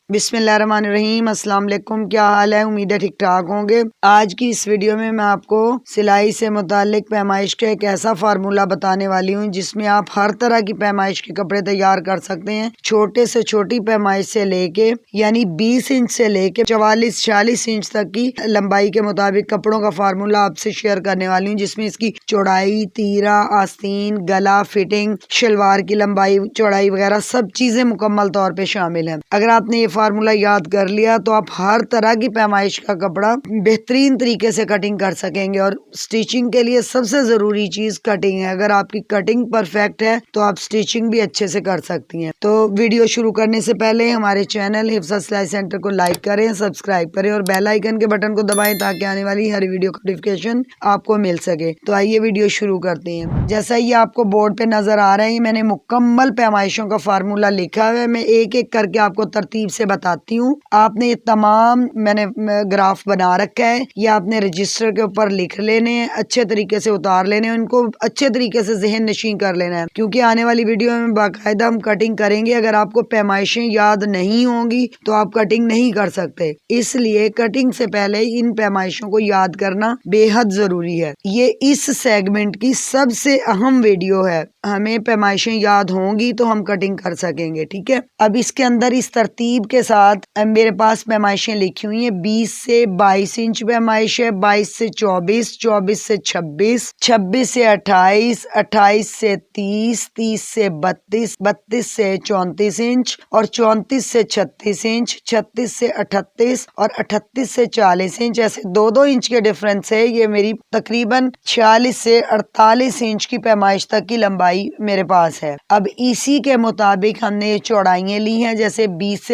बिस्मिल्लाहिर्रहमानिर्रहीम, अस्सलाम वालेकुम। क्या हाल है? उम्मीद है ठीक ठाक होंगे। आज की इस वीडियो में मैं आपको सिलाई से मुताल्लिक पैमाइश का एक ऐसा फार्मूला बताने वाली हूँ जिसमें आप हर तरह की पैमाइश के कपड़े तैयार कर सकते हैं। छोटे से छोटी पैमाइश से लेके यानी 20 इंच से लेके 44-46 इंच तक की लंबाई के मुताबिक कपड़ों का फार्मूला आपसे शेयर करने वाली हूँ, जिसमें इसकी चौड़ाई, तीरा, आस्तीन, गला, फिटिंग, शलवार की लंबाई, चौड़ाई वगैरह सब चीजें मुकम्मल तौर पे शामिल हैं। अगर आपने ये फार्मूला याद कर लिया तो आप हर तरह की पैमाइश का कपड़ा बेहतरीन तरीके से कटिंग कर सकेंगे। और स्टिचिंग के लिए सबसे जरूरी चीज कटिंग है। अगर आपकी कटिंग परफेक्ट है तो आप स्टिचिंग भी अच्छे से कर सकती हैं। तो वीडियो शुरू करने से पहले हमारे चैनल हिफ्ज़ा सिलाई सेंटर को लाइक करें, सब्सक्राइब करें और बेल आइकन के बटन को दबाएं ताकि आने वाली हर वीडियो का नोटिफिकेशन आपको मिल सके। तो आइए वीडियो शुरू करते हैं। जैसा ये आपको बोर्ड पे नजर आ रहा है, मैंने मुकम्मल पैमाइशों का फार्मूला लिखा हुआ है। मैं एक एक करके आपको तरतीब से बताती हूँ। आपने ये तमाम मैंने ग्राफ बना रखा है, ये आपने रजिस्टर के ऊपर लिख लेने हैं, अच्छे तरीके से उतार लेने हैं, इनको अच्छे तरीके से ज़हन नशीं कर लेना है, क्योंकि आने वाली वीडियो में बाकायदा हम कटिंग करेंगे। अगर आपको पैमाइशें याद नहीं होंगी तो आप कटिंग नहीं कर सकते, इसलिए कटिंग से पहले इन पैमाइशों को याद करना बेहद जरूरी है। ये इस सेगमेंट की सबसे अहम वीडियो है। हमें पैमाइशें याद होंगी तो हम कटिंग कर सकेंगे, ठीक है। अब इसके अंदर इस तरतीब के साथ मेरे पास पैमाइशें लिखी हुई हैं। 20 से 22 इंच पैमाइश है, 22 से 24, 24 से 26, 26 से 28, 28 से 30, 30 से 32, 32 से 34 इंच और 34 से 36 इंच, 36 से 38 और 38 से 40 इंच। ऐसे 2-2 इंच के डिफरेंस है। ये मेरी तकरीबन 46 से 48 इंच की पैमाइश तक की लंबाई मेरे पास है। अब इसी के मुताबिक हमने ये चौड़ाइयाँ ली हैं। जैसे 20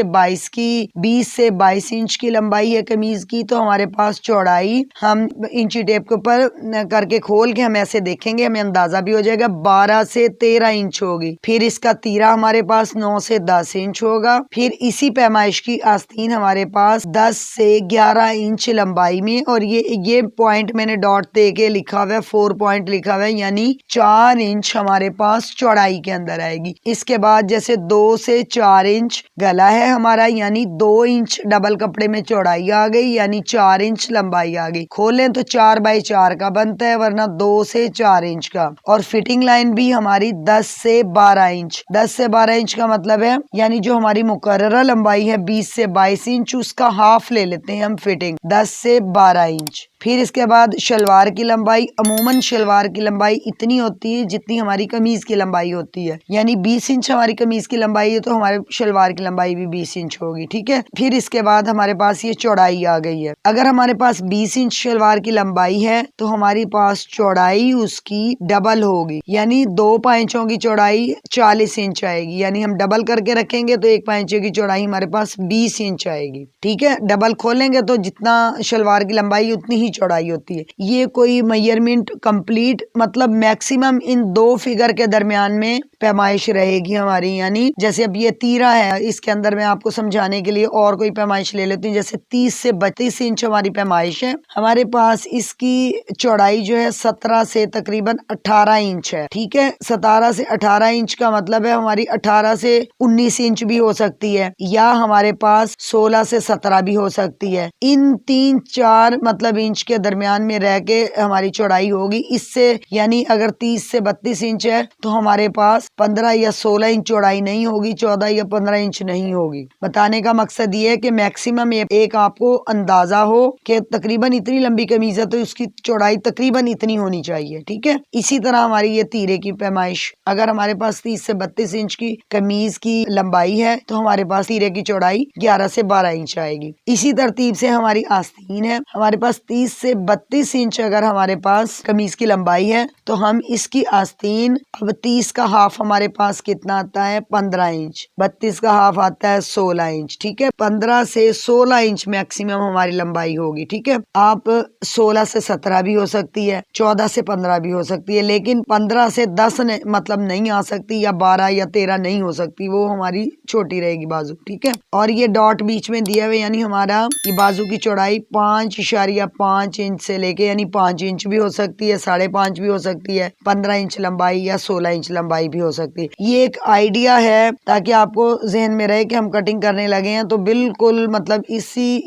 से 22 इंच की लंबाई है कमीज की, तो हमारे पास चौड़ाई हम इंची टेप के ऊपर करके खोल के हम ऐसे देखेंगे, हमें अंदाजा भी हो जाएगा, 12 से 13 इंच होगी। फिर इसका तीरा हमारे पास 9 से 10 इंच होगा। फिर इसी पैमाइश की आस्तीन हमारे पास 10 से 11 इंच लंबाई में, और ये पॉइंट मैंने डॉट दे के लिखा हुआ है, 4 पॉइंट लिखा हुआ है, यानी 4 इंच हमारे पास चौड़ाई के अंदर आएगी। इसके बाद जैसे 2 से 4 इंच गला है हमारा, यानी 2 इंच डबल कपड़े में चौड़ाई आ गई, यानी 4 इंच लंबाई आ गई। खोलें तो 4x4 का बनता है, वरना 2 से 4 इंच का। और फिटिंग लाइन भी हमारी 10 से 12 इंच, 10 से 12 इंच का मतलब है, यानी जो हमारी मुकर्ररा लंबाई है 20 से 22 इंच, उसका हाफ ले लेते हैं हम फिटिंग, 10 से 12 इंच। फिर इसके बाद शलवार की लंबाई, अमूमन शलवार की लंबाई इतनी होती है जितनी हमारी कमीज की लंबाई होती है, यानी 20 इंच हमारी कमीज की लंबाई है तो हमारे शलवार की लंबाई भी 20 इंच होगी, ठीक है। फिर इसके बाद हमारे पास ये चौड़ाई आ गई है। अगर हमारे पास 20 इंच शलवार की लंबाई है तो हमारे पास चौड़ाई उसकी डबल होगी, यानी 2 पाइंचों की चौड़ाई 40 इंच आएगी, यानी हम डबल करके रखेंगे तो 1 पाइंचे की चौड़ाई हमारे पास 20 इंच आएगी, ठीक है। डबल खोलेंगे तो जितना शलवार की लंबाई उतनी ही चौड़ाई होती है। ये कोई मेजरमेंट कंप्लीट मतलब मैक्सिमम इन 2 फिगर के दरमियान में पैमाइश रहेगी हमारी। यानी जैसे अब ये तीरा है, इसके अंदर मैं आपको समझाने के लिए और कोई पैमाइश ले लेती हूँ। जैसे 30 से 32 इंच हमारी पैमाइश है, हमारे पास इसकी चौड़ाई जो है 17 से तकरीबन 18 इंच है, ठीक है। 17 से 18 इंच का मतलब है हमारी 18 से 19 इंच भी हो सकती है, या हमारे पास 16 से 17 भी हो सकती है। इन 3-4 मतलब इंच के दरमियान में रह के हमारी चौड़ाई होगी। इससे यानी अगर 30 से 32 इंच है तो हमारे पास 15 या 16 इंच चौड़ाई नहीं होगी, 14 या 15 इंच नहीं होगी। बताने का मकसद ये है कि मैक्सिमम एक आपको अंदाजा हो कि तकरीबन इतनी लंबी कमीज है तो उसकी चौड़ाई तकरीबन इतनी होनी चाहिए, ठीक है। इसी तरह हमारी ये तीरे की पैमाइश, अगर हमारे पास 30 से 32 इंच की कमीज की लंबाई है तो हमारे पास तीरे की चौड़ाई 11 से 12 इंच आएगी। इसी तरतीब से हमारी आस्तीन है, हमारे पास 30 से 32 इंच अगर हमारे पास कमीज की लंबाई है तो हम इसकी आस्तीन, अब 30 का हाफ हमारे पास कितना आता है, 15 इंच, 32 का हाफ आता है 16 इंच, ठीक है। 15 से 16 इंच मैक्सिमम हमारी लंबाई होगी, ठीक है। आप 16 से 17 भी हो सकती है, 14 से 15 भी हो सकती है, लेकिन 15 से 10 मतलब नहीं आ सकती, या 12 या 13 नहीं हो सकती, वो हमारी छोटी रहेगी बाजू, ठीक है। और ये डॉट बीच में दिया हुआ, यानी हमारा ये बाजू की चौड़ाई 5.5 इंच से लेके, यानी 5 इंच भी हो सकती है, 5.5 भी हो सकती है, 15 इंच लंबाई या या 16 इंच लंबाई भी हो सकती है। ये एक आइडिया है ताकि आपको जहन में रहे कि हम कटिंग करने लगे हैं तो बिल्कुल मतलब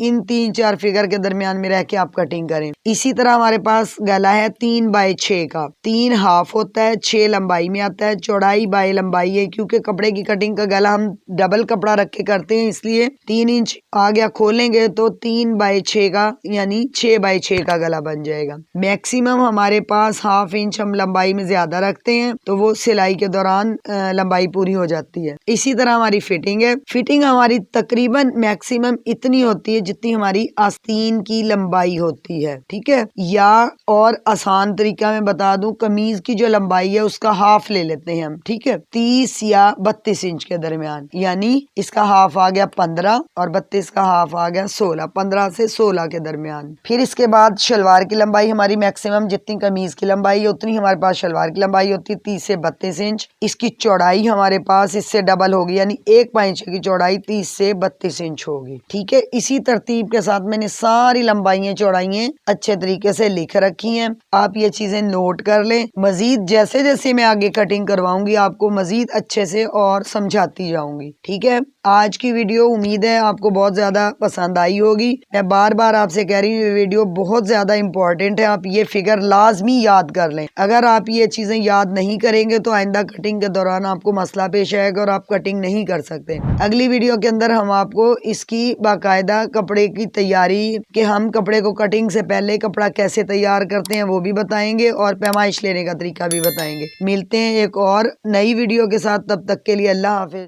इन 3-4 फिगर के दरमियान में रह के आप कटिंग करें। इसी तरह हमारे पास गला है 3/6 का, 3 हाफ होता है, 6 लंबाई में आता है, चौड़ाई बाय लंबाई है। क्योंकि कपड़े की कटिंग का गला हम डबल कपड़ा रख के करते हैं इसलिए 3 इंच आ गया, खोलेंगे तो 3/6 का यानी 6/6 का गला बन जाएगा। मैक्सिमम हमारे पास हाफ इंच हम लंबाई में ज्यादा रखते हैं तो वो सिलाई के दौरान लंबाई पूरी हो जाती है। इसी तरह हमारी फिटिंग है, फिटिंग हमारी तकरीबन मैक्सिमम इतनी होती है जितनी हमारी आस्तीन की लंबाई होती है, ठीक है। या और आसान तरीका मैं बता दूं, कमीज की जो लंबाई है उसका हाफ ले लेते हैं हम, ठीक है, 30 या 32 इंच के दरमियान, यानी इसका हाफ आ गया 15 और 32 का हाफ आ गया 16, 15 से 16 के दरमियान। फिर इसके बाद शलवार की लंबाई हमारी मैक्सिमम जितनी कमीज की लंबाई है उतनी हमारे पास शलवार की लंबाई होती है, 30 से 32 इंच। इसकी चौड़ाई हमारे पास इससे डबल होगी, यानी 1 पाइंचे की चौड़ाई 30 से 32 इंच होगी, ठीक है। इसी तरतीब के साथ मैंने सारी लंबाइयां चौड़ाइयां अच्छे तरीके से लिख रखी हैं, आप ये चीजें नोट कर लें। मजीद जैसे जैसे मैं आगे कटिंग करवाऊंगी आपको मजीद अच्छे से और समझाती जाऊंगी, ठीक है। आज की वीडियो उम्मीद है आपको बहुत ज्यादा पसंद आई होगी। मैं बार बार आपसे कह रही हूँ ये वीडियो बहुत ज्यादा इंपॉर्टेंट है, आप ये फिगर लाजमी याद कर लें। अगर आप ये चीजें याद नहीं करेंगे तो आइंदा कटिंग के दौरान आपको मसला पेश आएगा और आप कटिंग नहीं कर सकते। अगली वीडियो के अंदर हम आपको इसकी बाकायदा कपड़े की तैयारी कि हम कपड़े को कटिंग से पहले कपड़ा कैसे तैयार करते हैं वो भी बताएंगे और पैमाइश लेने का तरीका भी बताएंगे। मिलते हैं एक और नई वीडियो के साथ, तब तक के लिए अल्लाह हाफिज।